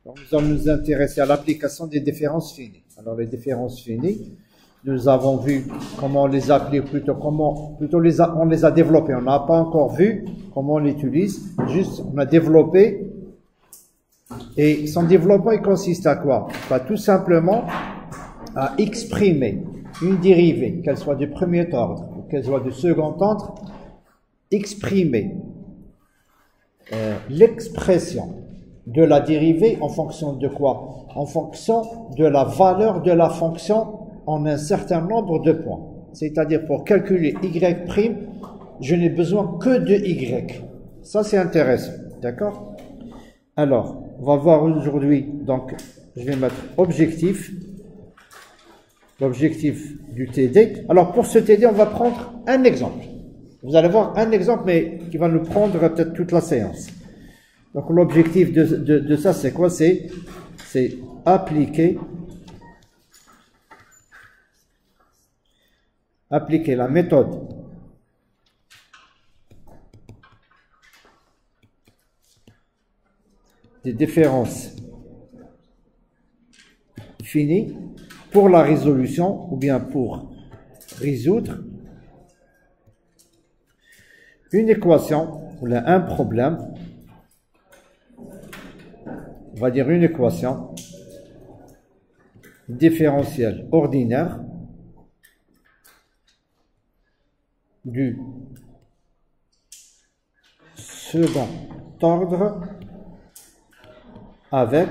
Donc, nous allons nous intéresser à l'application des différences finies. Alors, les différences finies, nous avons vu comment les appeler, on les a développées. On n'a pas encore vu comment on l'utilise, juste on a développé. Et son développement, il consiste à quoi? Bah, tout simplement à exprimer une dérivée, qu'elle soit du premier ordre ou qu'elle soit du second ordre, exprimer l'expression de la dérivée en fonction de quoi? En fonction de la valeur de la fonction en un certain nombre de points. C'est-à-dire pour calculer y', je n'ai besoin que de y. Ça, c'est intéressant. D'accord? Alors, on va voir aujourd'hui, donc, je vais mettre objectif. L'objectif du TD. Alors, pour ce TD, on va prendre un exemple. Vous allez voir un exemple, mais qui va nous prendre peut-être toute la séance. Donc, l'objectif de ça, c'est quoi? C'est appliquer la méthode des différences finies pour la résolution ou bien pour résoudre une équation ou un problème, on va dire une équation différentielle ordinaire du second ordre avec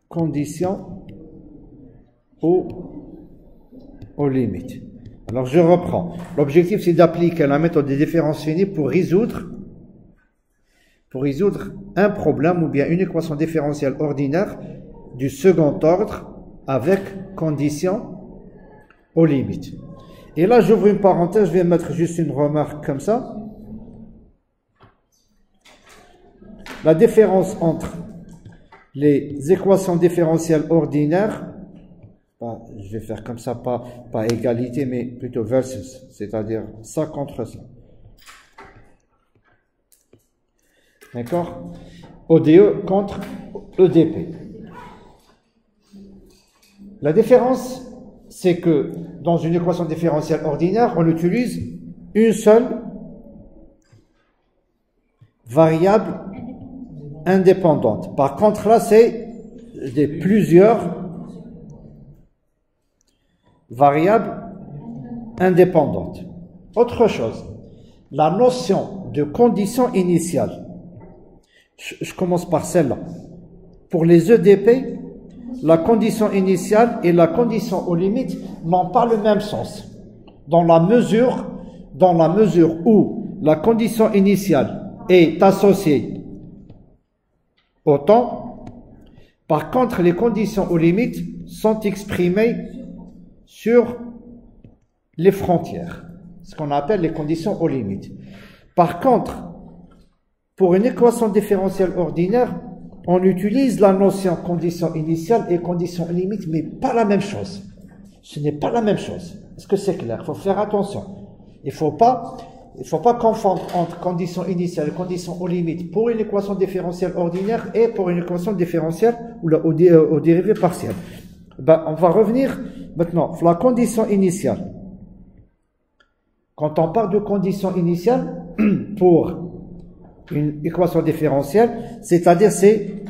conditions aux limites. Alors je reprends. L'objectif c'est d'appliquer la méthode des différences finies pour résoudre un problème ou bien une équation différentielle ordinaire du second ordre avec conditions aux limites. Et là j'ouvre une parenthèse, je vais mettre juste une remarque comme ça. La différence entre les équations différentielles ordinaires, je vais faire comme ça, pas égalité, mais plutôt versus, c'est-à-dire ça contre ça. D'accord? ODE contre EDP. La différence, c'est que dans une équation différentielle ordinaire, on utilise une seule variable indépendante. Par contre, là, c'est plusieurs variables indépendantes. Autre chose, la notion de condition initiale. Je commence par celle-là. Pour les EDP, la condition initiale et la condition aux limites n'ont pas le même sens. Dans la mesure où la condition initiale est associée au temps, par contre, les conditions aux limites sont exprimées sur les frontières, ce qu'on appelle les conditions aux limites. Par contre, pour une équation différentielle ordinaire, on utilise la notion condition initiale et condition limite, mais pas la même chose. Ce n'est pas la même chose. Est-ce que c'est clair? Il faut faire attention. Il faut pas confondre entre condition initiale et condition aux limites pour une équation différentielle ordinaire et pour une équation différentielle ou aux dérivées partielles. On va revenir maintenant sur la condition initiale. Quand on parle de condition initiale pour une équation différentielle, c'est-à-dire c'est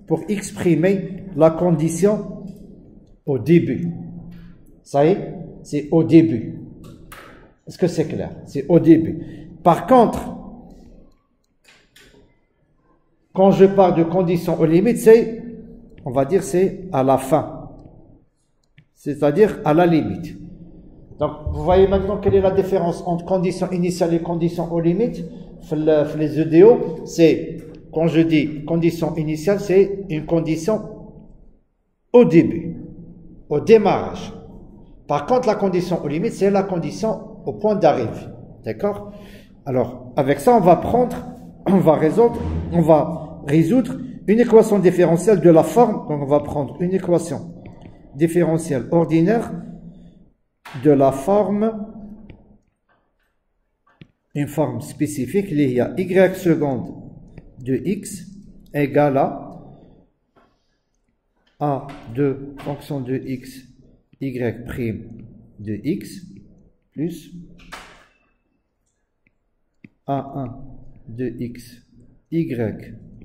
pour exprimer la condition au début. Ça y est, c'est au début. Est-ce que c'est clair? C'est au début. Par contre, quand je parle de condition aux limites, on va dire c'est à la fin. C'est-à-dire à la limite. Donc, vous voyez maintenant quelle est la différence entre condition initiale et condition aux limites. Les EDO, c'est, quand je dis condition initiale, c'est une condition au début, au démarrage. Par contre, la condition aux limites, c'est la condition au point d'arrivée. D'accord? Alors, avec ça, on va résoudre une équation différentielle de la forme. Donc, on va prendre une équation différentielle ordinaire de la forme une forme spécifique, il y a y seconde de x égale à de fonction de x, y prime de x, plus a1 de x, y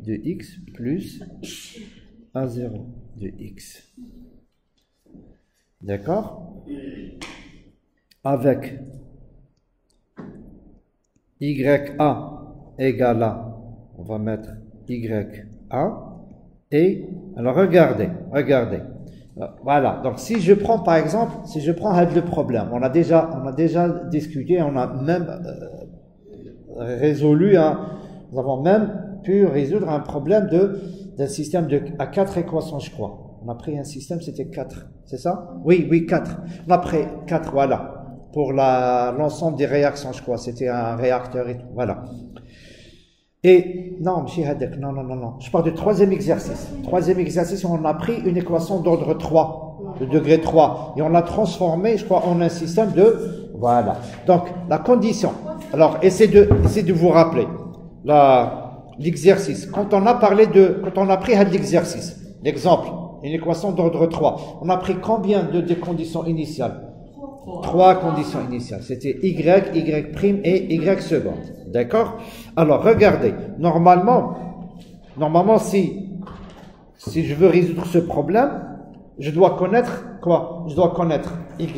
de x, plus a0 de x. D'accord? Avec YA égale à, on va mettre YA, et, alors regardez, voilà, donc si je prends par exemple, si je prends le problème, on a déjà discuté, on a même résolu, nous avons même pu résoudre un problème d'un système à 4 équations, je crois. On a pris un système, c'était 4, c'est ça? Oui, 4. On a pris 4, voilà. Pour l'ensemble des réactions, je crois. C'était un réacteur et tout, voilà. Et, non. Je parle du troisième exercice. Troisième exercice, on a pris une équation d'ordre 3, de degré 3. Et on l'a transformée, je crois, en un système de, voilà. Donc, la condition. Alors, essayez de vous rappeler l'exercice. Quand on a pris l'exercice, l'exemple, une équation d'ordre 3, on a pris combien de conditions initiales? 3 conditions initiales. C'était y prime et y seconde. D'accord? Alors, regardez. Normalement, si je veux résoudre ce problème, je dois connaître quoi? Je dois connaître y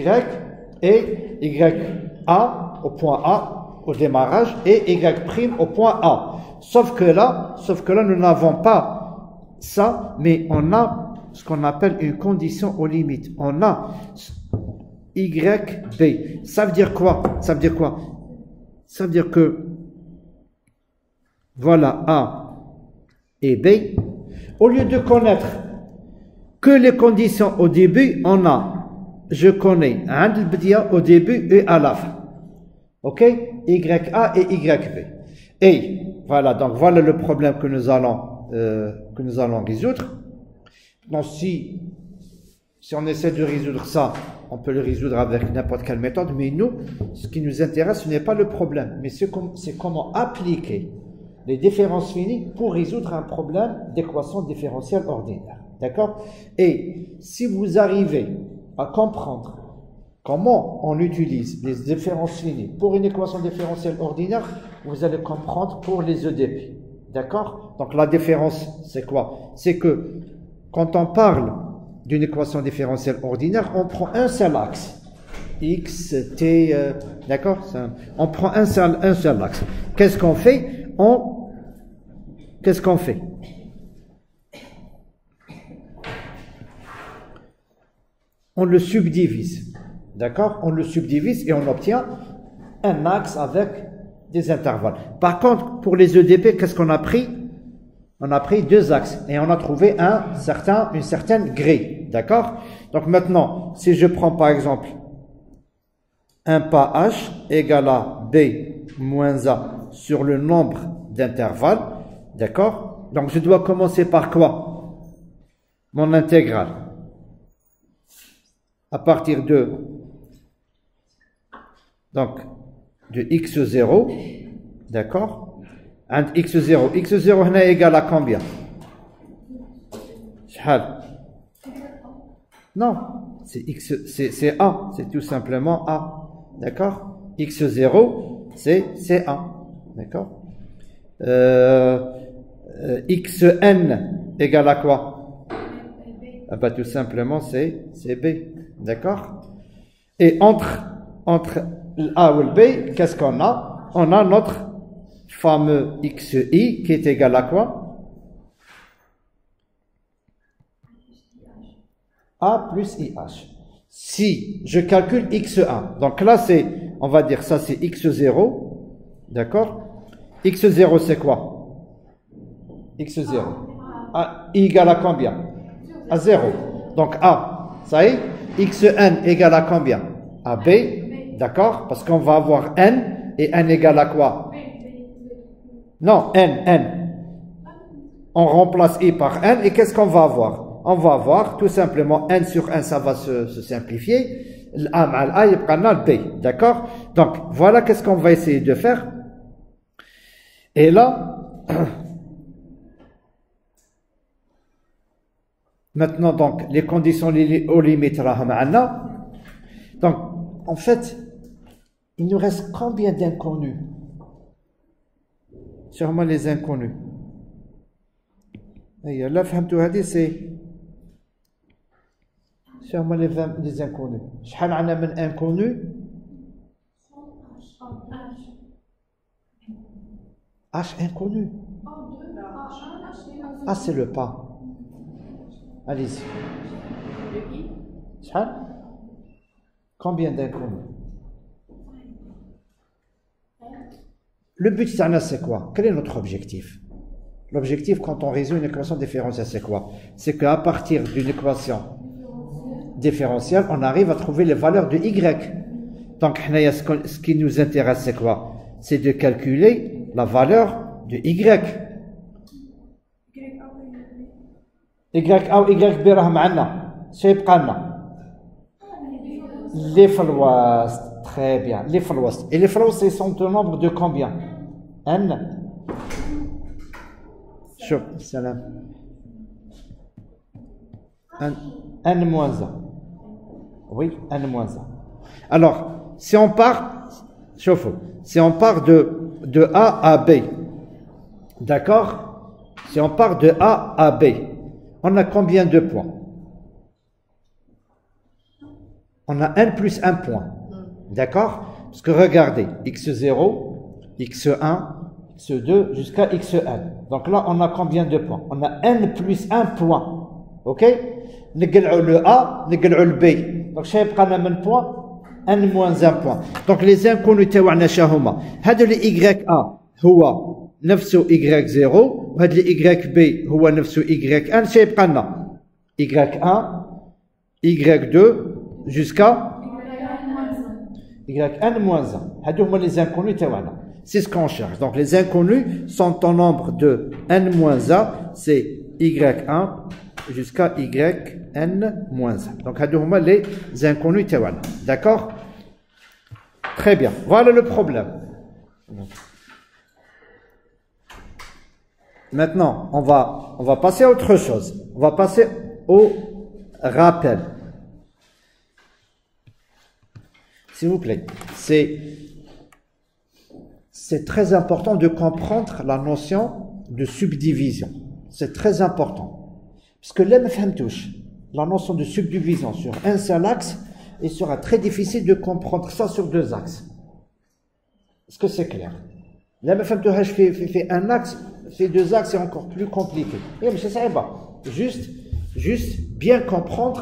et ya au point A au démarrage et y prime au point A. Sauf que là, nous n'avons pas ça, mais on a ce qu'on appelle une condition aux limites. On a YB. Ça veut dire quoi? Ça veut dire que voilà A et B. Au lieu de connaître que les conditions au début, je connais au début et à la fin. Ok? YA et YB. Et voilà, donc voilà le problème que nous allons résoudre. Donc si on essaie de résoudre ça, on peut le résoudre avec n'importe quelle méthode, mais nous, ce qui nous intéresse, ce n'est pas le problème, mais c'est comment appliquer les différences finies pour résoudre un problème d'équation différentielle ordinaire. D'accord? Et si vous arrivez à comprendre comment on utilise les différences finies pour une équation différentielle ordinaire, vous allez comprendre pour les EDP. D'accord? Donc la différence, c'est quoi? C'est que quand on parle d'une équation différentielle ordinaire, on prend un seul axe. X, T, d'accord? On prend un seul axe. Qu'est-ce qu'on fait? On le subdivise. D'accord? On le subdivise et on obtient un axe avec des intervalles. Par contre, pour les EDP, qu'est-ce qu'on a pris? On a pris 2 axes et on a trouvé une certaine grille. D'accord? Donc maintenant, si je prends par exemple un pas H égale à B moins A sur le nombre d'intervalles, d'accord? Donc je dois commencer par quoi? Mon intégrale. À partir de x0, d'accord? And x0 est égal à combien? Non, c'est A, c'est tout simplement A, d'accord? x0, c'est A, d'accord? Xn égale à quoi? Ah bah, tout simplement c'est B, d'accord? Et entre le A ou le B, qu'est-ce qu'on a? On a notre fameux xi qui est égal à quoi? A plus IH. Si je calcule x1, donc là on va dire ça c'est x0, d'accord? x0 c'est quoi? x0. A égale à combien? À 0. Donc A, ça y est, xn égale à combien? À B, d'accord? Parce qu'on va avoir n, et n égale à quoi? Non, n. On remplace i par n, et qu'est-ce qu'on va avoir? On va avoir tout simplement n sur n, ça va se simplifier. A mal A, il y a le B, d'accord? Donc, voilà qu'est-ce qu'on va essayer de faire. Et là, maintenant, donc, les conditions aux limites, donc, en fait, il nous reste combien d'inconnus? Sûrement les inconnus. Et là, c'est sûrement les inconnus. شحال عندنا من inconnus? H inconnu. Ah, c'est le pas. Allez-y. Combien d'inconnus? Le but, c'est quoi? Quel est notre objectif? L'objectif, quand on résout une équation différentielle, c'est quoi? C'est qu'à partir d'une équation différentielle, on arrive à trouver les valeurs de y. Donc, ce qui nous intéresse, c'est quoi? C'est de calculer la valeur de y. y A ou y b راه معنا. شنو يبقى لنا؟ Les في الوسط. Très bien. Les في الوسط. Et les في الوسط, ils sont au nombre de combien? N. شوف سلام. N moins 1. Oui, N moins 1. Alors, si on part, si on part de A à B, d'accord? Si on part de A à B, on a combien de points? On a N plus 1 point, d'accord? Parce que regardez, x0, x1, x2 jusqu'à xn. Donc là, on a combien de points? On a N plus 1 point, ok? نقلعوا le A, نقلعوا le B. Donc, شنو يبقى لنا من point? N moins 1 point. Donc, les inconnus تاعنا شاهما. هذا ل YA هو نفسه Y0 وهذا ل YB هو نفسه YN. شنو يبقى لنا؟ Y1, Y2 jusqu'à Yn moins 1. هذو هما les inconnus تاعنا. C'est ce qu'on cherche. Donc, les inconnus sont en nombre de N moins 1. C'est Y1 jusqu'à Yn moins 1. Donc, هادو هما les inconnus تاعنا. D'accord? Très bien. Voilà le problème. Maintenant, on va passer à autre chose. On va passer au rappel. S'il vous plaît. C'est très important de comprendre la notion de subdivision. C'est très important. Parce que là, la notion de subdivision sur un seul axe, il sera très difficile de comprendre ça sur deux axes. Est-ce que c'est clair? Là, fait un axe, fait deux axes, c'est encore plus compliqué. Juste bien comprendre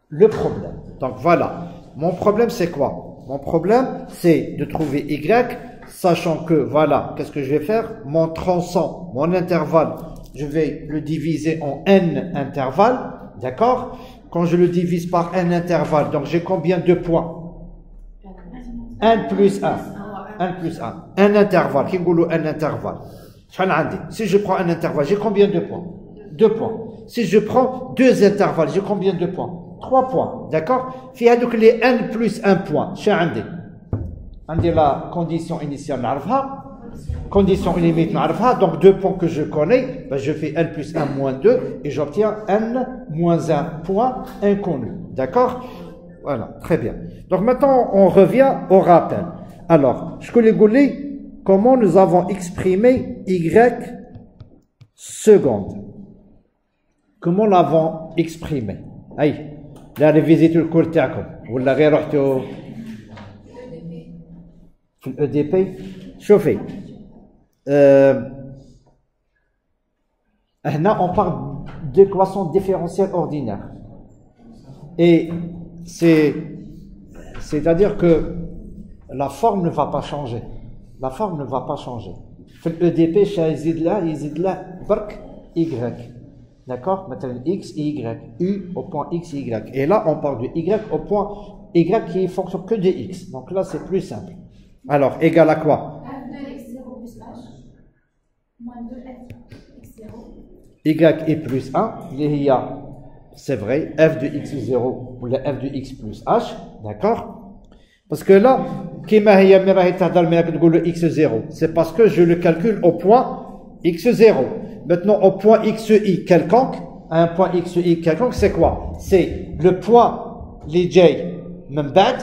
le problème. Donc voilà. Mon problème, c'est quoi? Mon problème, c'est de trouver Y, sachant que, voilà, qu'est-ce que je vais faire? Mon tronçon, mon intervalle, je vais le diviser en N intervalles, d'accord? Quand je le divise par N intervalles, donc j'ai combien de points? N plus 1. N plus 1. Un intervalle. Qui dit un intervalle? Si je prends un intervalle, j'ai combien de points? 2 points. Si je prends deux intervalles, j'ai combien de points? 3 points. D'accord? Si donc les N plus 1 point, j'ai la condition initiale, condition limite, donc 2 points que je connais, ben je fais N plus 1 moins 2 et j'obtiens N moins 1 point inconnu. D'accord? Voilà, très bien. Donc maintenant, on revient au rappel. Alors, je voulais vous dire comment nous avons exprimé Y seconde. Comment l'avons exprimé? Aïe, là, révisez tout le cours تاعكم ولا غير رحتوا في الEDP. شوفي هنا on parle d'équation différentielle ordinaire et c'est-à-dire que la forme ne va pas changer. La forme ne va pas changer. في الEDP يزيد له برك Y. D'accord? Maintenant X et Y. U au point X et Y. Et là, on parle de Y au point Y qui fonctionne que de X. Donc là, c'est plus simple. Alors, égal à quoi? F de X0 plus H moins 2F X0. Y est plus 1. Il y a, c'est vrai, F de X0 ou la F de X plus H. D'accord? Parce que là, x0, c'est parce que je le calcule au point x0. Maintenant, au point xi quelconque, à un point xi quelconque, c'est quoi? C'est le point les j membad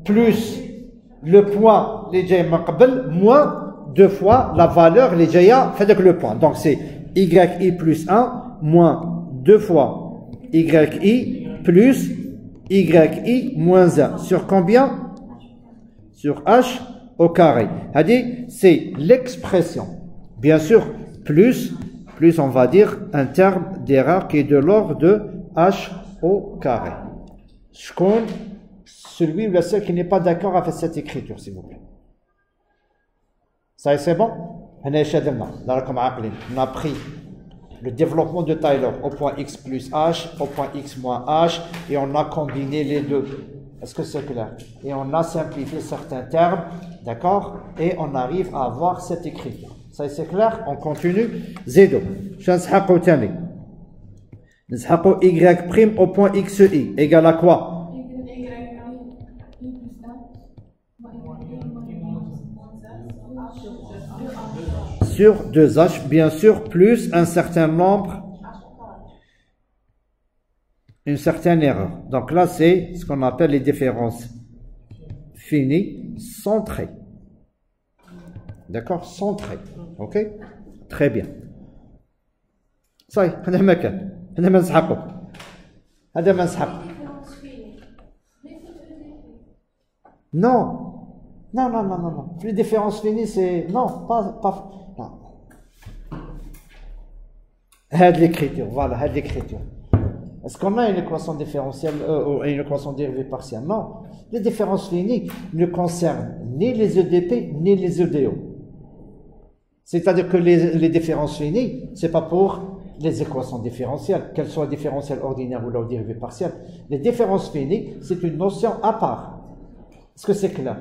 plus le point les j maqbel moins 2 fois la valeur les j'a fait avec le point. Donc c'est yi plus 1 moins 2 fois yi plus yi moins 1 sur combien? Sur h au carré. C'est l'expression. Bien sûr, plus on va dire un terme d'erreur qui est de l'ordre de h au carré. Celui ou la seule qui n'est pas d'accord avec cette écriture, s'il vous plaît. Ça c'est bon? On a pris le développement de Taylor au point x plus h, au point x moins h, et on a combiné les deux. Est-ce que c'est clair? Et on a simplifié certains termes, d'accord? Et on arrive à avoir cette écriture. Ça c'est clair? On continue. Zédo. Chanshakou tani. Nzhakou y prime au point xi égale à quoi? Sur 2h, bien sûr, plus un certain nombre, une certaine erreur. Donc là, c'est ce qu'on appelle les différences finies centrées. D'accord? Centrées. Ok? Très bien. Ça y est, on a macan. On a mazhaqo. On a mazhaqo. Non. Non. Les différences finies, c'est... Non, pas... Non. Had l'écriture, voilà, had l'écriture. Est-ce qu'on a une équation différentielle ou une équation dérivée partielle? Non. Les différences finies ne concernent ni les EDP ni les EDO. C'est-à-dire que les différences finies, c'est pas pour les équations différentielles, qu'elles soient différentielles ordinaires ou dérivées partielles. Les différences finies, c'est une notion à part. Est-ce que c'est clair?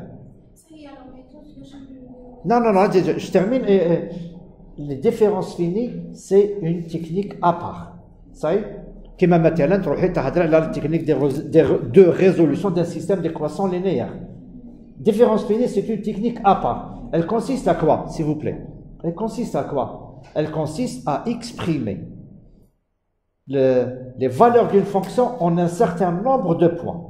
Non, je termine. Les différences finies, c'est une technique à part. Ça y est? Comme maintenant, la technique de résolution d'un système d'équations linéaires. Différence finie, c'est une technique à part. Elle consiste à quoi, s'il vous plaît? Elle consiste à quoi? Elle consiste à exprimer les valeurs d'une fonction en un certain nombre de points.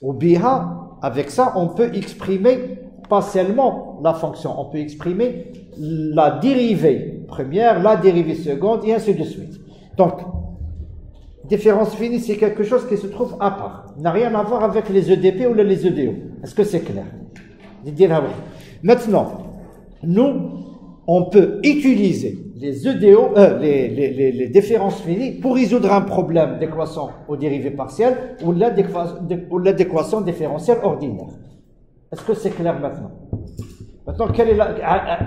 Ou bien, avec ça, on peut exprimer pas seulement la fonction, on peut exprimer la dérivée première, la dérivée seconde, et ainsi de suite. Donc, différence finie, c'est quelque chose qui se trouve à part. Il n'a rien à voir avec les EDP ou les EDO. Est-ce que c'est clair? Maintenant, nous, on peut utiliser les EDO, les différences finies pour résoudre un problème d'équation aux dérivées partielles ou l'équation différentielle ordinaire. Est-ce que c'est clair maintenant? Maintenant,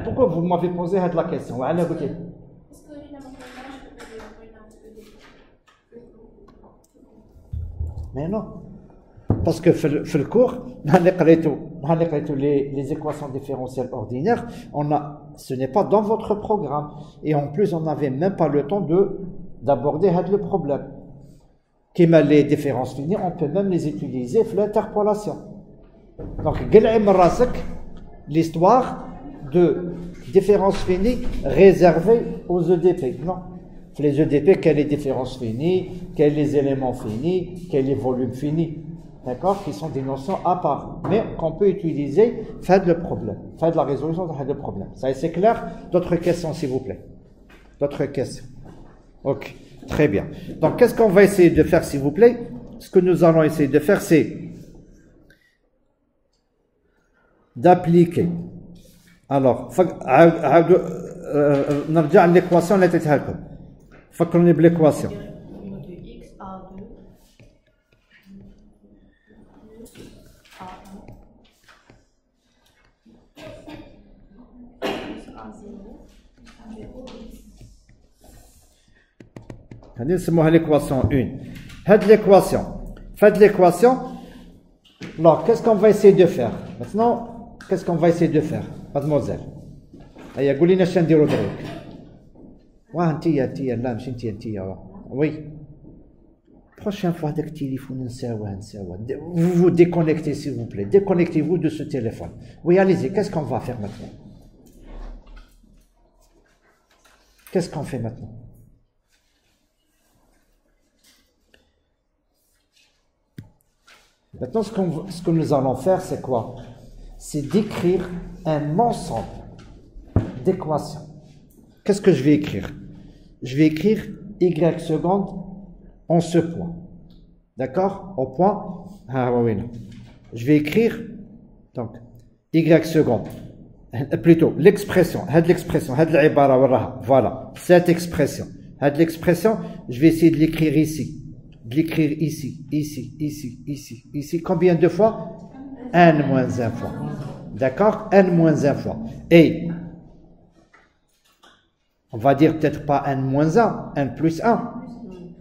pourquoi vous m'avez posé la question? Mais non. Parce que dans le cours, les équations différentielles ordinaires, ce n'est pas dans votre programme. Et en plus, on n'avait même pas le temps d'aborder le problème. Comme les différences finies, on peut même les utiliser pour l'interpolation. Donc, l'histoire de différences finies réservées aux EDP. Non. Les EDP, quelles les différences finies, quels les éléments finis, quels les volumes finis. D'accord? Qui sont des notions à part. Mais qu'on peut utiliser, faire le problème. Faire de la résolution de le problème. Ça, c'est clair? D'autres questions, s'il vous plaît? D'autres questions? Ok. Très bien. Donc, qu'est-ce qu'on va essayer de faire, s'il vous plaît? Ce que nous allons essayer de faire, c'est d'appliquer. Alors, نرجع l'équation اللي عطيتها لكم. فكروني بالايكواسيون. هذه نسموها l'équation 1. هاد l'équation. Faites l'équation. Alors, qu'est-ce qu'on va essayer de faire? Maintenant, qu'est-ce qu'on va essayer de faire, mademoiselle? هيا قولي لنا اش نديرو دروك. واه انتيا لا ماشي انتيا. وي Prochaine fois, dès que téléphone, vous vous déconnectez, s'il vous plaît. Déconnectez-vous de ce téléphone. Oui, allez-y, qu'est-ce qu'on va faire maintenant? Qu'est-ce qu'on fait maintenant? Maintenant, ce que nous allons faire, c'est quoi? C'est d'écrire un ensemble d'équations. Qu'est-ce que je vais écrire? Je vais écrire y seconde en ce point. D'accord? Au point. Ah oui, non. Je vais écrire donc y seconde. Plutôt l'expression. Voilà. Cette expression. L'expression, je vais essayer de l'écrire ici. De l'écrire ici, ici, ici, ici, ici. Combien de fois? n-1 fois. D'accord? n-1 fois. Et on va dire peut-être pas n-1, n plus 1.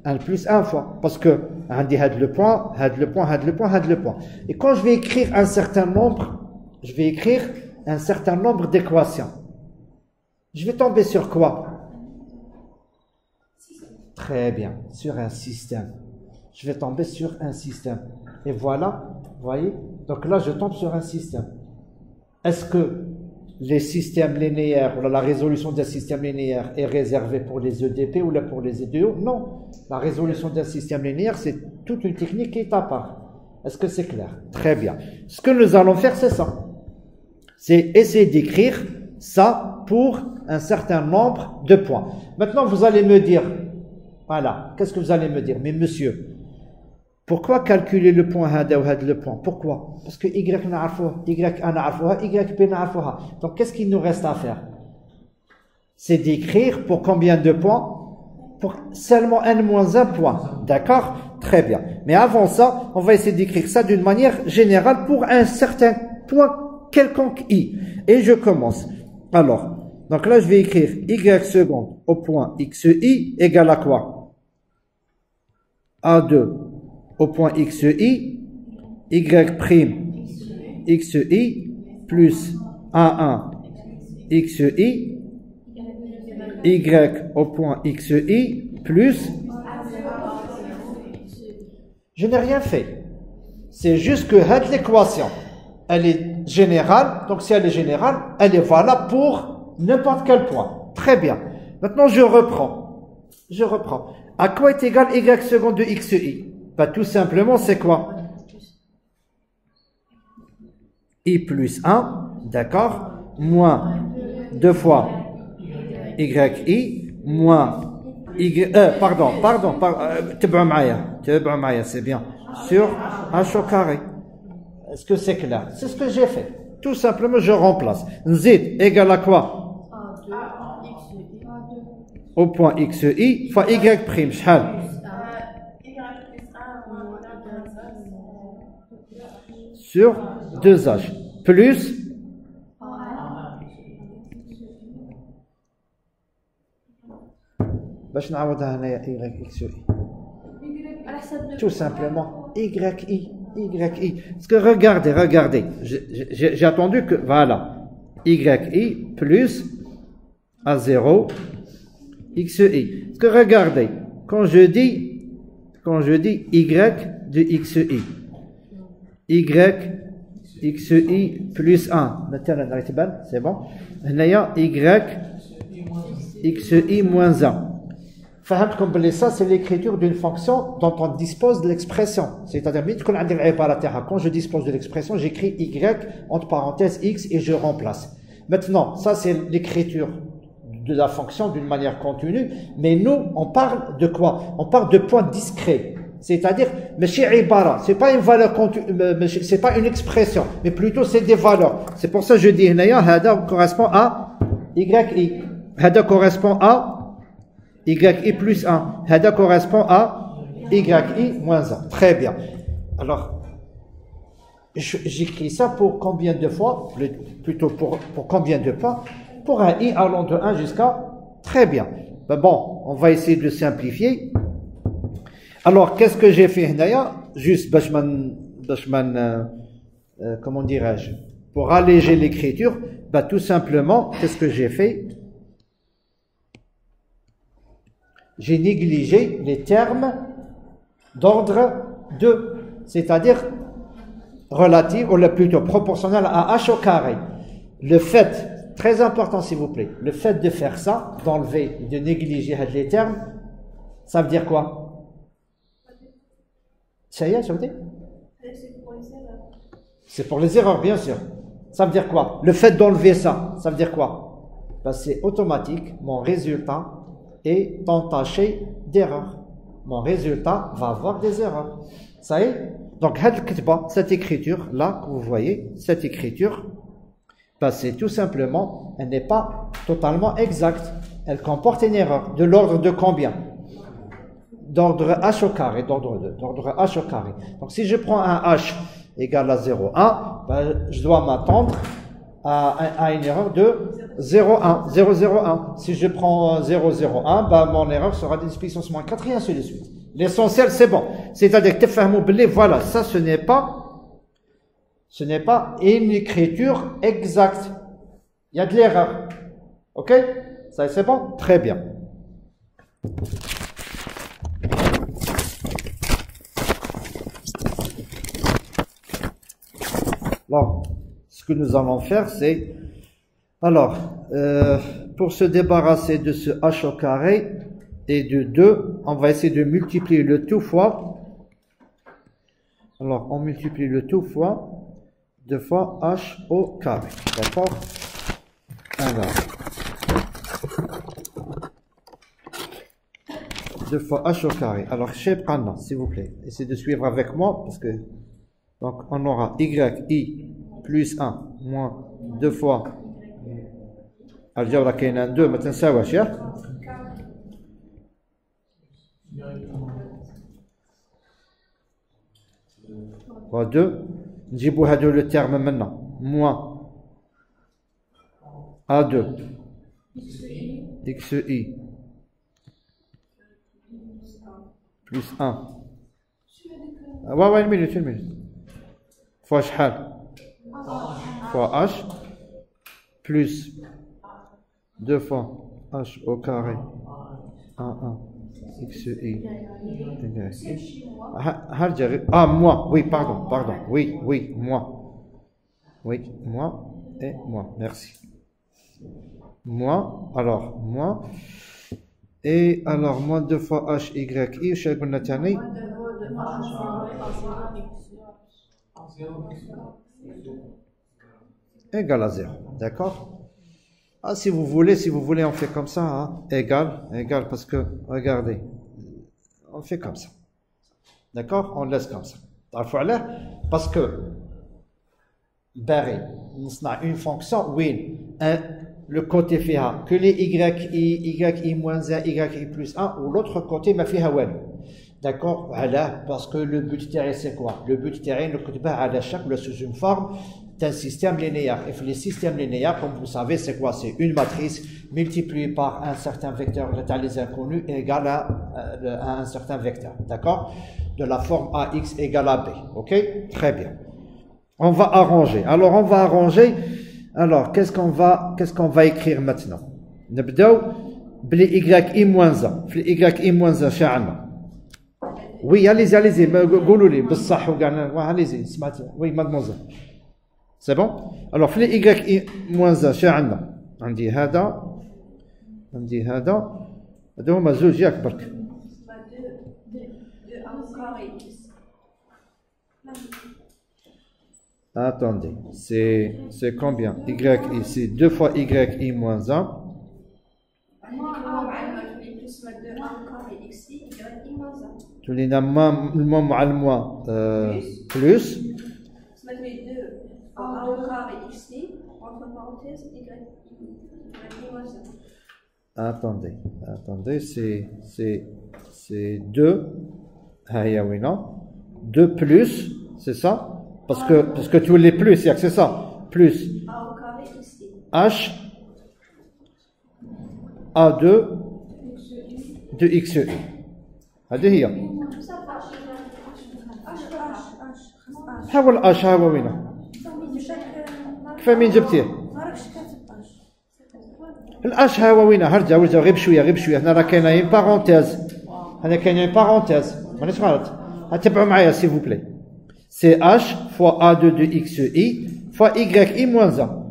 n plus 1 fois. Parce que on dit le point, le point, le point, le point. Et quand je vais écrire un certain nombre, je vais écrire un certain nombre d'équations. Je vais tomber sur quoi? Très bien, sur un système. Je vais tomber sur un système. Et voilà, vous voyez? Donc là, je tombe sur un système. Est-ce que les systèmes linéaires, ou la résolution d'un système linéaire est réservée pour les EDP ou là pour les EDO? Non. La résolution d'un système linéaire, c'est toute une technique qui est à part. Est-ce que c'est clair? Très bien. Ce que nous allons faire, c'est ça. C'est essayer d'écrire ça pour un certain nombre de points. Maintenant, vous allez me dire, voilà, qu'est-ce que vous allez me dire? Mais monsieur, pourquoi calculer le point hada ou had le point? Pourquoi? Parce que y na'arfouha, y a na'arfouha, y b na'arfouha. Donc qu'est-ce qu'il nous reste à faire? C'est d'écrire pour combien de points? Pour seulement n-1 point. D'accord? Très bien. Mais avant ça, on va essayer d'écrire ça d'une manière générale pour un certain point quelconque i. Et je commence. Alors, donc là je vais écrire y seconde au point xi égale à quoi? A2 au point xi, y prime xi plus a1 xi, y au point xi plus... Je n'ai rien fait. C'est juste que l'équation, elle est générale. Donc si elle est générale, elle est valable pour n'importe quel point. Très bien. Maintenant, je reprends. Je reprends. À quoi est égal y seconde de xi? Bah, tout simplement, c'est quoi? I plus 1, d'accord, moins 2 fois yi, moins y, pardon, c'est bien, sur h au carré. Est-ce que c'est clair? C'est ce que j'ai fait. Tout simplement, je remplace. Z égale à quoi? Au point xi fois y prime, shal. Sur 2h plus tout simplement yi. Parce que regardez, j'ai attendu que voilà, yi plus a0 xi. Parce que regardez, quand je dis y de xi, y xi plus 1 c'est bon. Y xi moins 1. Ça c'est l'écriture d'une fonction dont on dispose de l'expression. C'est-à-dire quand je dispose de l'expression, j'écris y entre parenthèses x et je remplace. Maintenant, ça c'est l'écriture de la fonction d'une manière continue, mais nous on parle de quoi? On parle de points discrets. C'est-à-dire, c'est pas une valeur continue, c'est pas une expression, mais plutôt c'est des valeurs. C'est pour ça que je dis, hada correspond à yi, hada correspond à yi plus 1, hada correspond à yi moins 1. Très bien. Alors, j'écris ça pour combien de fois? Plutôt pour combien de points? Pour un i allant de 1 jusqu'à... Très bien. Ben bon, on va essayer de simplifier. Alors, qu'est-ce que j'ai fait d'ailleurs? Juste, comment dirais-je? Pour alléger l'écriture, bah, tout simplement, qu'est-ce que j'ai fait? J'ai négligé les termes d'ordre 2, c'est-à-dire relative ou plutôt proportionnelle à h au carré. Le fait, très important s'il vous plaît, le fait de faire ça, d'enlever, de négliger les termes, ça veut dire quoi? Ça y est, ça veut dire? C'est pour les erreurs, bien sûr. Ça veut dire quoi? Le fait d'enlever ça, ça veut dire quoi? Ben, c'est automatique, mon résultat est entaché d'erreurs. Mon résultat va avoir des erreurs. Ça y est? Donc, cette écriture-là, que vous voyez, cette écriture, ben, c'est tout simplement, elle n'est pas totalement exacte. Elle comporte une erreur. De l'ordre de combien? D'ordre h au carré, d'ordre 2, d'ordre h au carré. Donc, si je prends un h égale à 0,1, ben, je dois m'attendre à une erreur de 0,1, 0,01. Si je prends 0,01, ben, mon erreur sera 10 puissance moins 4 et ainsi de suite. L'essentiel, c'est bon. C'est-à-dire que voilà, ça, ce n'est pas une écriture exacte. Il y a de l'erreur. Ok? Ça, c'est bon? Très bien. Alors, ce que nous allons faire, c'est... Alors, pour se débarrasser de ce h au carré et de 2, on va essayer de multiplier le tout fois. Alors, on multiplie le tout fois 2 fois h au carré. D'accord? Alors, 2 fois h au carré. Alors, s'il vous plaît, essayez de suivre avec moi parce que... Donc, on aura yi plus 1 moins 2 fois. الجبر كاين 2 ما تنساوش ياك. و 2 نجيبوا هادو لو تيرم منا moins a2 xi plus 1. Ouais, une minute. Fois شحال fois h plus 2 fois h au carré 1 xi moi, oui, pardon, oui, moi et moi, merci. Moi, alors, moi, et alors, moins 2 fois h y i, je sais pas si égal à 0, d'accord? Ah, si vous voulez, on fait comme ça, hein? Égal, parce que, regardez, on fait comme ça. D'accord? On laisse comme ça. Parce que, une fonction, oui, le côté fait que les yi moins 1, yi plus 1, ou l'autre côté, ma fait d'accord? Voilà, parce que le but terrain, c'est quoi? Le but terrain, le côté à la chaque, sous une forme d'un système linéaire. Et les systèmes linéaires, comme vous savez, c'est quoi? C'est une matrice multipliée par un certain vecteur les inconnus égale à un certain vecteur. D'accord? De la forme AX égale à B. Ok? Très bien. On va arranger. Alors, qu'est-ce qu'on va écrire maintenant? نبداو بلي y moins 1. في y moins 1 شعلنا. Oui, allez-y, قولوا لي بالصح وقعنا. Allez-y, سمعت. Oui, mademoiselle. C'est bon? Alors, في y moins 1 شعلنا. عندي هذا هذا هما زوج ياك برك. Attendez, c'est combien? Y ici, 2 fois y moins 1. Tu les as moins plus. Attendez, c'est 2. 2 plus, c'est ça? Parce que tous les plus, c'est ça. Plus h a2 de xi. هذه هي. حاول h ها هو وينه. كيف مين جبتيه؟ الاش ها هو وينه. ورجع غير بشويه. هنا راه كاينه بارونتيز. مانيش غلط. Attendez معايا s'il vous plaît. C'est h fois a2 de xi fois yi moins 1.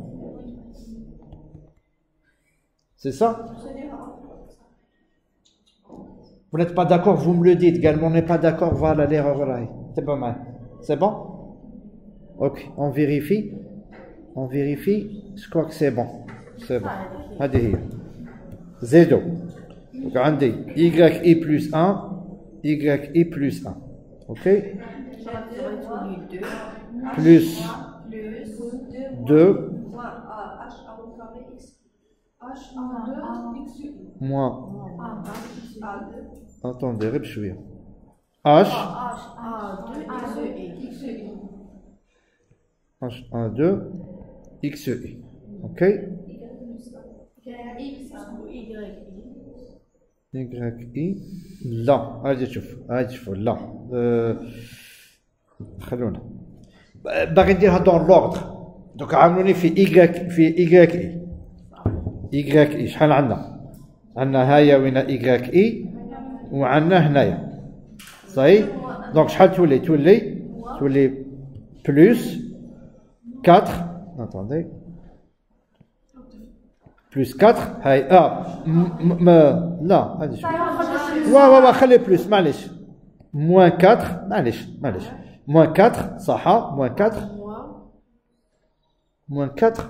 C'est ça? Vous n'êtes pas d'accord, vous me le dites. Également, on n'est pas d'accord, voilà l'erreur là. C'est pas mal. C'est bon? Ok, on vérifie. On vérifie. Je crois que c'est bon. C'est bon. Allez, Z2. Donc, on dit yi plus 1, yi plus 1. Ok? Plus 2 moins. Attendez, répétez. H H12 XI. Ok? YI. لا هاجي شوف لا خلونا باغي نديرها دون لوردر دوك عاملوني في Y اي شحال عندنا هايا وين Y وعندنا هنايا صحيح دونك شحال تولي بلس 4 attendez plus 4 هاي لا هادي شوف وا خلي بلس معليش moins 4 معليش moins 4 صح moins 4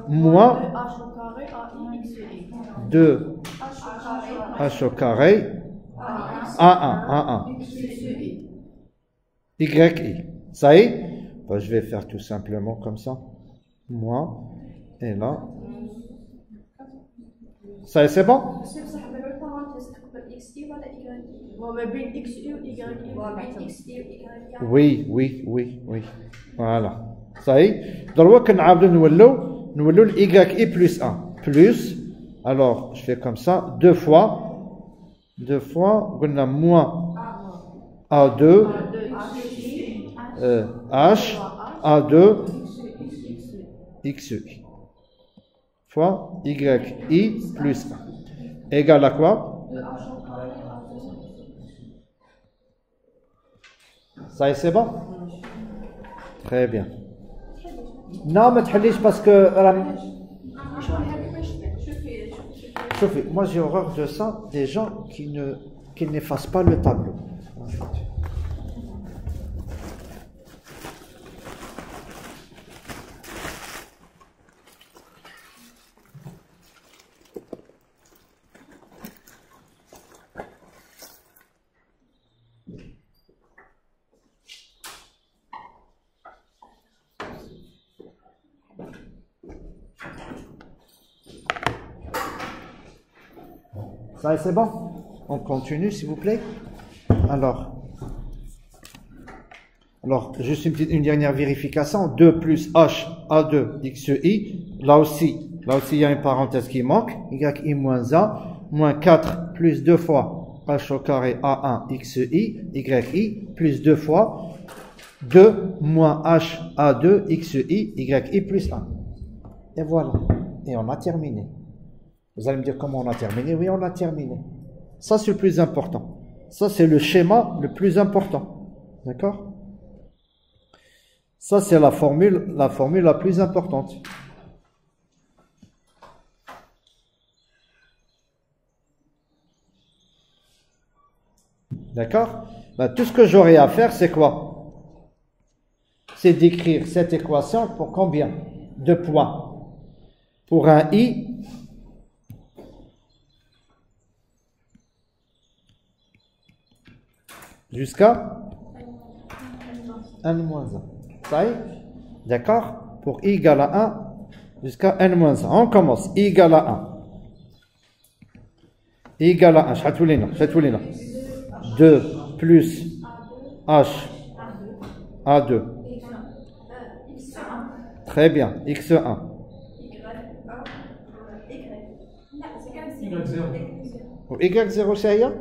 moins 2 h au carré A1 YI. Ça y est? Ben, je vais faire tout simplement comme ça. Moi, et là. Ça y est, c'est bon? Oui. Voilà. Ça y est? Donc, on va nous le YI plus 1. Plus, alors, je fais comme ça, deux fois, on a moins A2, H, A2, XI, fois YI plus 1. Égal à quoi? Ça y est, c'est bon? Très bien. Non, mais tu parce que... Moi j'ai horreur de ça, des gens qui n'effacent pas le tableau. Ça c'est bon? On continue s'il vous plaît. Alors juste une dernière vérification. 2 plus H A2 XI. Là aussi il y a une parenthèse qui manque. YI moins 1 moins 4 plus 2 fois H au carré A1 XI YI plus 2 fois 2 moins H A2 XI YI plus 1. Et voilà. Et on a terminé. Vous allez me dire comment on a terminé? Oui, on a terminé. Ça, c'est le plus important. Ça, c'est le schéma le plus important. D'accord? Ça, c'est la formule la plus importante. D'accord? Ben, tout ce que j'aurai à faire, c'est quoi? C'est d'écrire cette équation pour combien de points? Pour un I jusqu'à n-1. Ça y est? D'accord? Pour I égale à 1 jusqu'à n-1. On commence. I égale à 1. I égale à 1. Chatouline. 2 plus H A2. Très bien. X1. Y0 c'est rien?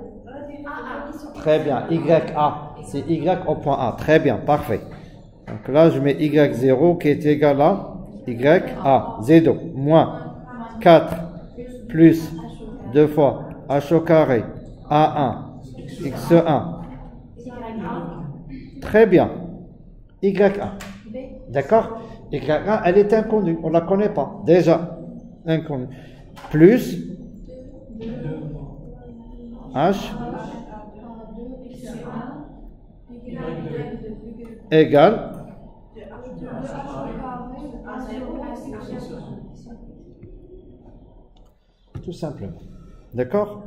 Très bien. YA. C'est Y au point A. Très bien. Parfait. Donc là, je mets Y0 qui est égal à YA. Z2. Moins 4 plus 2 fois H au carré A1 X1. Très bien. Y1. B. D'accord? Y1, elle est inconnue. On ne la connaît pas. Déjà, inconnue. Plus H égale tout simplement. D'accord?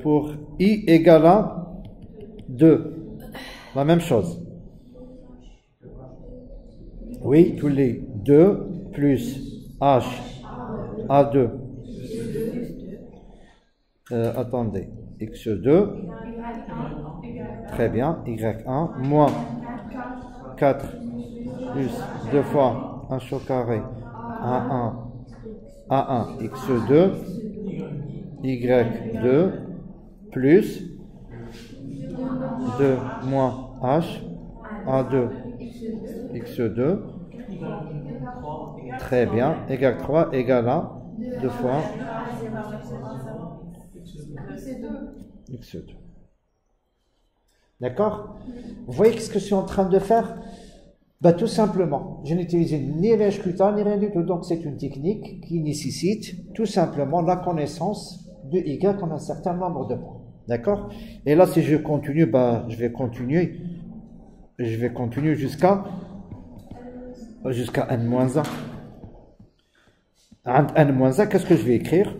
Pour I égale à 2. La même chose. Oui, tous les 2 plus H A2. Attendez. X2. Très bien. Y1 moins 4 plus 2 fois H au carré A1 X2 Y2 plus 2 moins H A2 X2. Très bien. Égal 3 égale à 2 fois X2. D'accord? Vous voyez ce que je suis en train de faire? Bah, tout simplement, je n'utilise ni l'HQTA ni rien du tout. Donc, c'est une technique qui nécessite tout simplement la connaissance de Y en un certain nombre de points. D'accord? Et là, si je continue, bah, je vais continuer jusqu'à n-1. n-1, qu'est-ce que je vais écrire?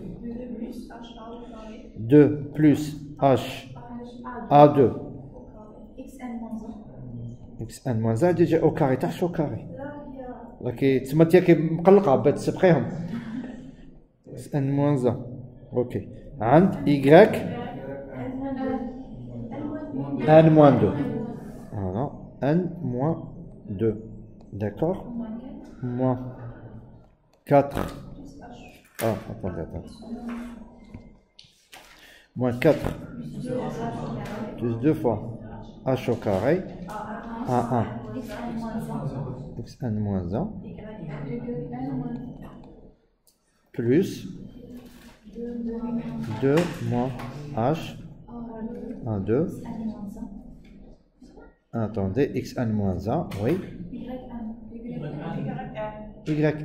2 plus H A2 xn-1 déjà au carré تحت au carré لكن تسمى كي مقلقه بات تسبقيهم xn-1 اوكي عند y n-2 voilà n-2 d'accord moins 4 attendez moins 4 plus 2 fois h au carré A1 xn-1 plus 2 moins h A2 attendez xn-1 oui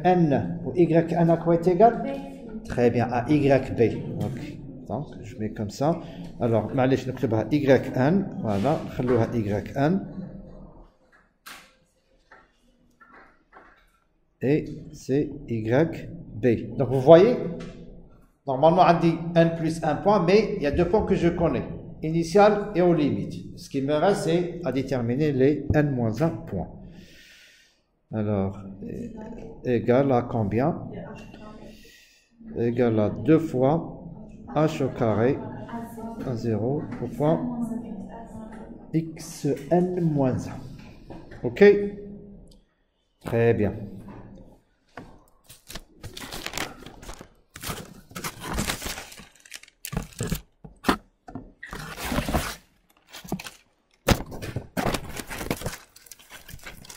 yn ou yn à quoi est égal? Très bien, à yb. Ok, donc je mets comme ça. Alors, معليش نكتبها yn, voilà, خلوها yn. Et c'est yb. Donc vous voyez, normalement on dit n plus 1 point, mais il y a 2 points que je connais, initial et aux limites. Ce qui me reste, c'est à déterminer les n-1 points. Alors, égal à combien? Égal à 2 fois h au carré à 0 au point xn-1. Ok? Très bien.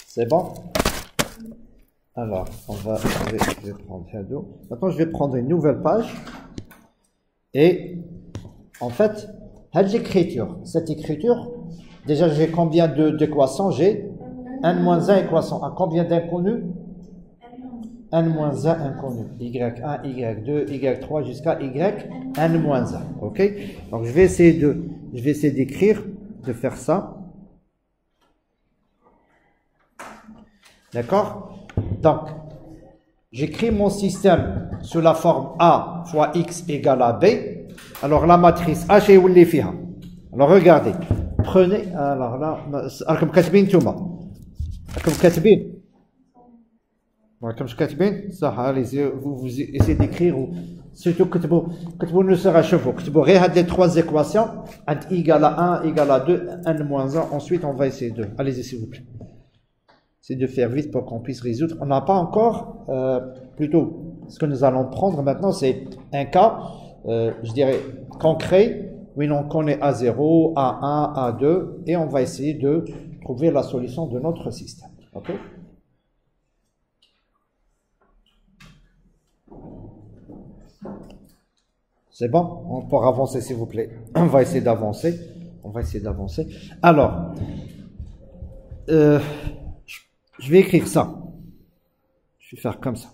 C'est bon? Alors, je vais prendre Hello. Maintenant, je vais prendre une nouvelle page. Et, en fait, cette écriture, déjà, j'ai combien d'équations? J'ai n-1 équation. À combien d'inconnus? n-1 inconnus. y1, y2, y3 jusqu'à yn-1. Ok? Donc, je vais essayer d'écrire, de faire ça. D'accord? Donc, j'écris mon système sous la forme A fois X égale à B. Alors, la matrice H est où les filles? Alors, regardez. Prenez, alors là, comme كاتبين توما. Comme كاتبين. Comme je كاتبين, ça, allez, vous essayez d'écrire ou surtout كتبوا ne sera chevaux. كتبوا غير هاد les 3 équations. Entre I égale à 1, égale à 2, n-1. Ensuite, on va essayer de. Allez-y, s'il vous plaît. C'est de faire vite pour qu'on puisse résoudre. On n'a pas encore, plutôt, ce que nous allons prendre maintenant, c'est un cas, je dirais, concret, où on connaît A0, A1, A2, et on va essayer de trouver la solution de notre système. Ok? C'est bon? On peut avancer, s'il vous plaît. On va essayer d'avancer. Alors, euh, je vais écrire ça. Je vais faire comme ça.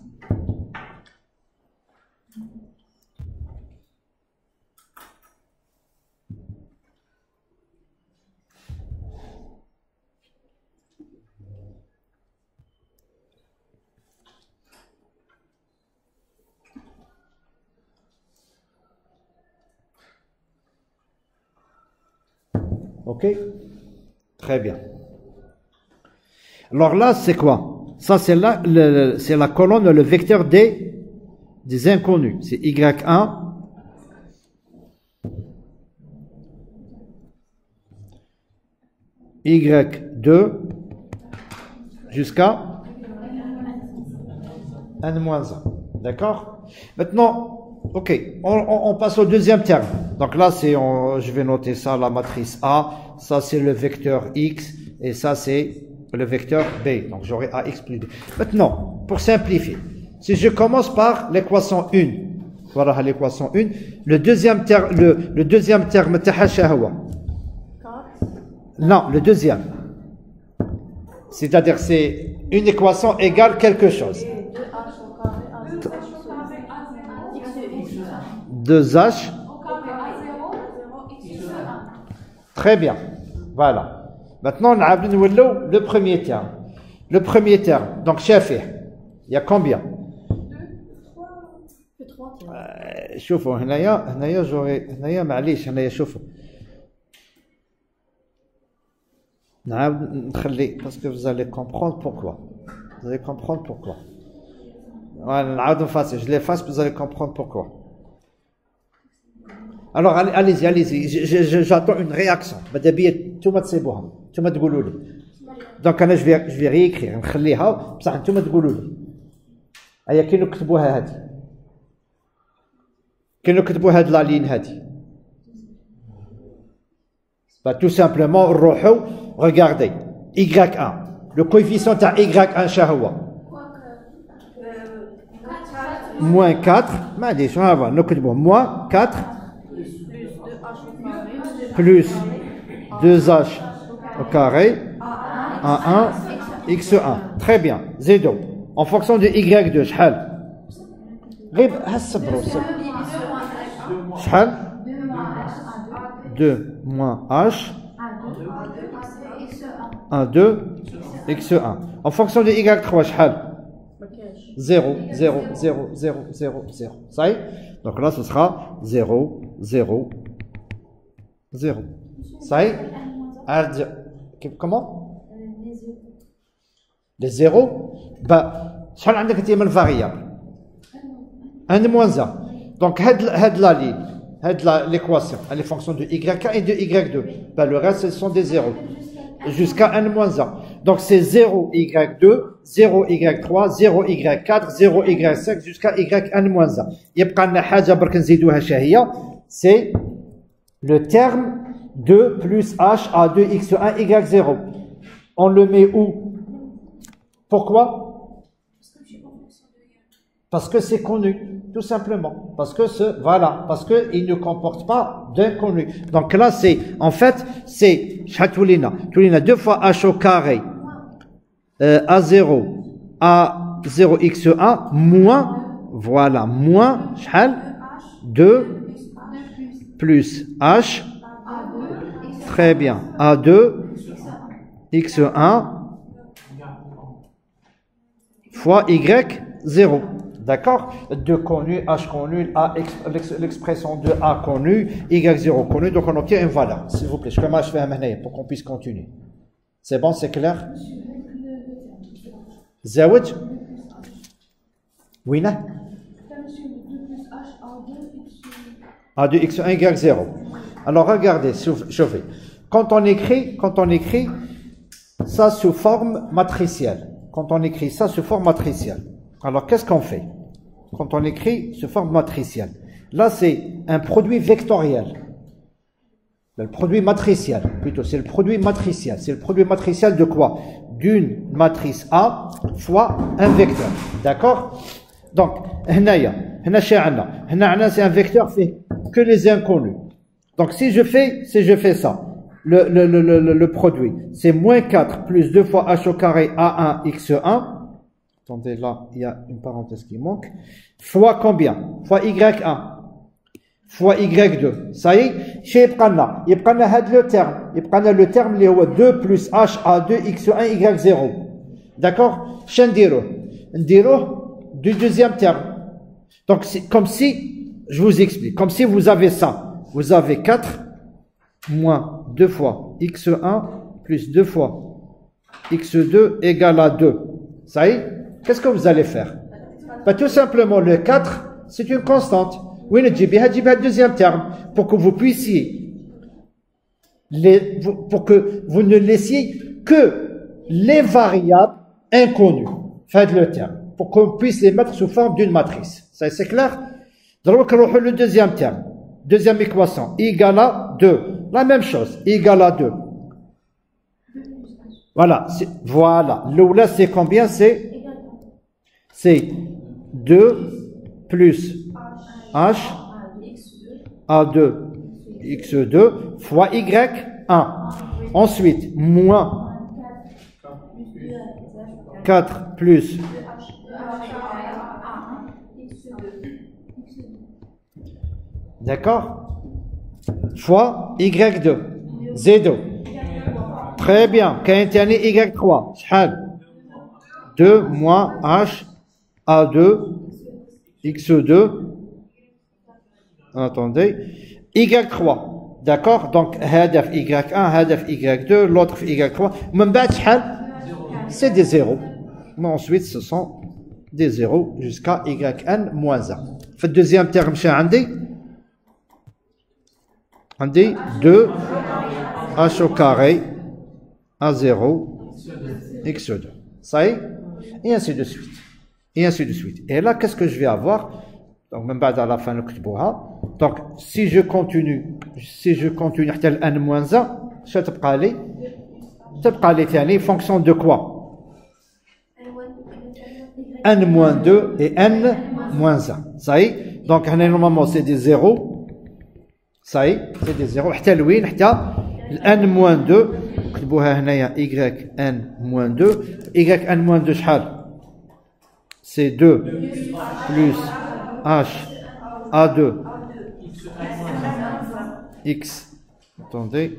Ok? Très bien. Alors là, c'est quoi? Ça, c'est là, c'est la colonne, le vecteur des inconnus. C'est Y1. Y2 jusqu'à N-1. D'accord? Maintenant, ok, on passe au deuxième terme. Donc là, je vais noter ça, la matrice A. Ça, c'est le vecteur X. Et ça, c'est le vecteur B. Donc j'aurai AX plus B. Maintenant, pour simplifier, si je commence par l'équation 1, voilà l'équation 1, le deuxième terme, le deuxième terme, non, le deuxième. C'est-à-dire, c'est une équation égale quelque chose. 2H. Très bien. Voilà. Maintenant, on a le premier terme. Le premier terme. Donc, chef, il y a combien? 3. شوفوا هنايا j'aurais هنايا معليش هنايا شوفوا نعاود نخلي parce que vous allez comprendre pourquoi. Vous allez comprendre pourquoi. Voilà, نعاود نفاسي, je l'efface, vous allez comprendre pourquoi. Alors allez-y, j'attends une réaction. ماذا بيا نتوما تصيبوها, نتوما تقولوا لي. Donc انا je vais réécrire, نخليها بصح نتوما تقولوا لي. هيا كي نكتبوها هذه. كي نكتبوا هاد لا لين هادي. tout simplement نروحوا regardez Y1 le coefficient تاع Y1 شا هو -4 معليش هذا نكتبوه -4 plus 2h au carré A1 X1 très bien زيدو en fonction de Y2 شحال غير هالصبروا شحال 2 moins H A2 X1 en fonction de Y3 شحال 0 0 0 0 0 0 ça y est donc là ce sera 0 0 0 ça y est comment les zéros bah شحال عندك انت من الفاريابل N-1 donc had la ligne had l'équation elle est fonction de Y1 et de Y2 bah, le reste ce sont des zéros jusqu'à N-1 donc c'est 0 Y2 0 Y3 0 Y4 0 Y5 jusqu'à Yn-1 يبقى لنا حاجه برك نزيدوها شهيه c'est le terme 2 plus H A2 X1 Y0 on le met où pourquoi parce que c'est connu tout simplement parce que parce que il ne comporte pas d'inconnu donc là c'est en fait c'est chatulina 2 fois H au carré A0 A0 X1 moins voilà moins شحال 2 plus H très bien A2 X1 fois Y0 d'accord 2 connu H connu l'expression de A connu Y0 connu donc on obtient une valeur s'il vous plaît je commence à faire maintenant pour qu'on puisse continuer c'est bon c'est clair زاوج وينه A2 X1 Y0 alors regardez chauffez quand on écrit ça sous forme matricielle quand on écrit ça sous forme matricielle alors qu'est-ce qu'on fait quand on écrit sous forme matricielle là c'est un produit vectoriel le produit matriciel plutôt c'est le produit matriciel c'est le produit matriciel de quoi d'une matrice A fois un vecteur d'accord donc هنايا هنا شي عندنا c'est un vecteur fait que les inconnus donc si je fais ça le produit. C'est moins 4 plus 2 fois h au carré A1 x1. Attendez, là, il y a une parenthèse qui manque. Fois combien? Fois y1. Fois y2. Ça y est, chez Ypqana. Ypqana had le terme. Ypqana le terme, il est 2 plus h A2 x1 y0. D'accord? Chendiro. Ndiro du deuxième terme. Donc, c'est comme si, je vous explique, comme si vous avez ça. Vous avez 4 moins 2 fois x1 plus 2 fois x2 égale à 2. Ça y est? Qu'est-ce que vous allez faire? Bah, tout simplement, le 4, c'est une constante. Oui, le deuxième terme, pour que vous puissiez, pour que vous ne laissiez que les variables inconnues. Faites le terme. Pour qu'on puisse les mettre sous forme d'une matrice. Ça, c'est clair? Donc, le deuxième terme. Deuxième équation. Égale à 2. La même chose. Égale à 2. Voilà. Voilà. L'oula, c'est combien? C'est 2 plus h A2 x2 fois y1. Ensuite, moins 4 plus d'accord? Fois y2 z2. Très bien. Qu'est-ce y3? شحال 2 moins h A2 x2. Attendez. y3. D'accord? Donc, هدف y1, هدف y2, l'autre y3. من بعد شحال? C'est des zéros. Mais ensuite, ce sont des zéros jusqu'à yn moins 1. Le deuxième terme, c'est on dit 2 h au carré à 0 x2. Ça y est? Et ainsi de suite. Et ainsi de suite. Et là, qu'est-ce que je vais avoir? Donc, même à la fin, donc, si je continue حتى n moins 1, ça تبقى لي fonction de quoi? n moins 2 et n moins 1. Ça y est? Donc, normalement, c'est des zéros. Ça y est, c'est des zéros. حتى لوين؟ حتى n moins 2. نكتبوها هنايا yn moins 2. yn moins 2 شحال؟ C'est 2 plus h A2 x. Attendez.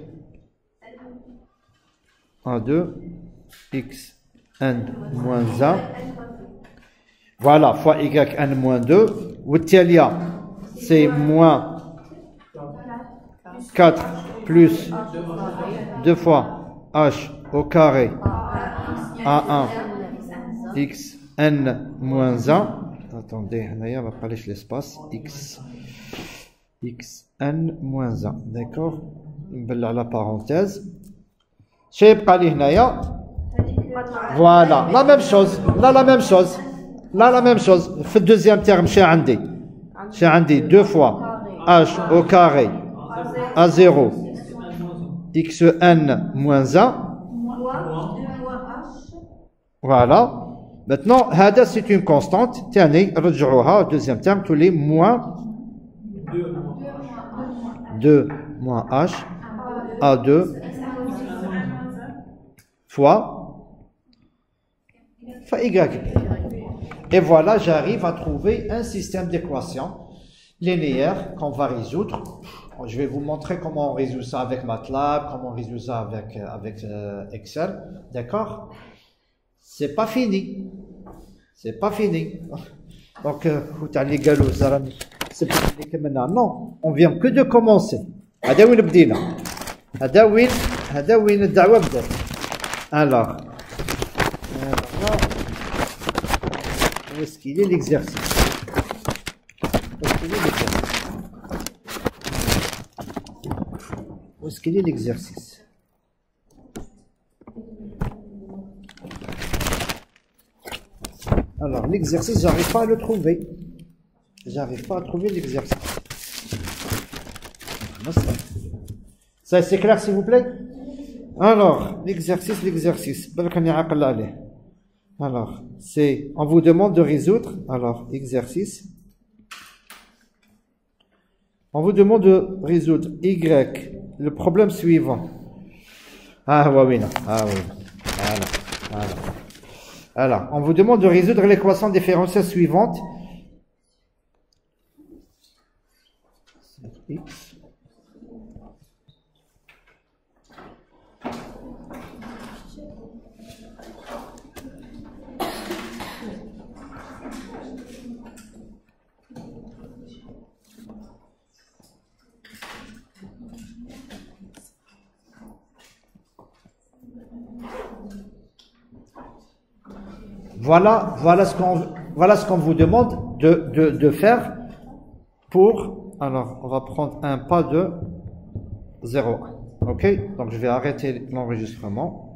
A2 x n moins 1. Voilà, fois yn moins 2. والتالية, c'est moins 4 plus 2 fois h au carré A1 x n moins 1. Attendez, on va parler de l'espace x n moins 1. D'accord? La parenthèse. Voilà, la même chose. Là, la même chose. Là, la même chose. Le deuxième terme, chez Andy, 2 fois h au carré à 0 xn moins 1. Voilà. Maintenant, هذا c'est une constante. ثاني رجعوها deuxième terme, tous les moins 2 moins h A2 fois y. Et voilà, j'arrive à trouver un système d'équations linéaires qu'on va résoudre. Je vais vous montrer comment on résout ça avec MATLAB, comment on résout ça avec Excel. D'accord? C'est pas fini. C'est pas fini. Donc, c'est pas fini que maintenant. Non, on vient que de commencer. هذا وين بدينا. هذا وين الدعوة بدات. Alors, où est-ce qu'il est l'exercice? Où est-ce qu'il est l'exercice? Alors, l'exercice, j'arrive pas à le trouver. J'arrive pas à trouver l'exercice. Ça, c'est clair, s'il vous plaît? Alors, l'exercice. Alors, c'est, on vous demande de résoudre. Alors, exercice. On vous demande de résoudre Y, le problème suivant. Ah oui, non. Ah oui. Voilà. Voilà. Alors, on vous demande de résoudre l'équation différentielle suivante. X. Voilà ce qu'on vous demande de faire pour. Alors, on va prendre un pas de 0,1. Ok? Donc, je vais arrêter l'enregistrement.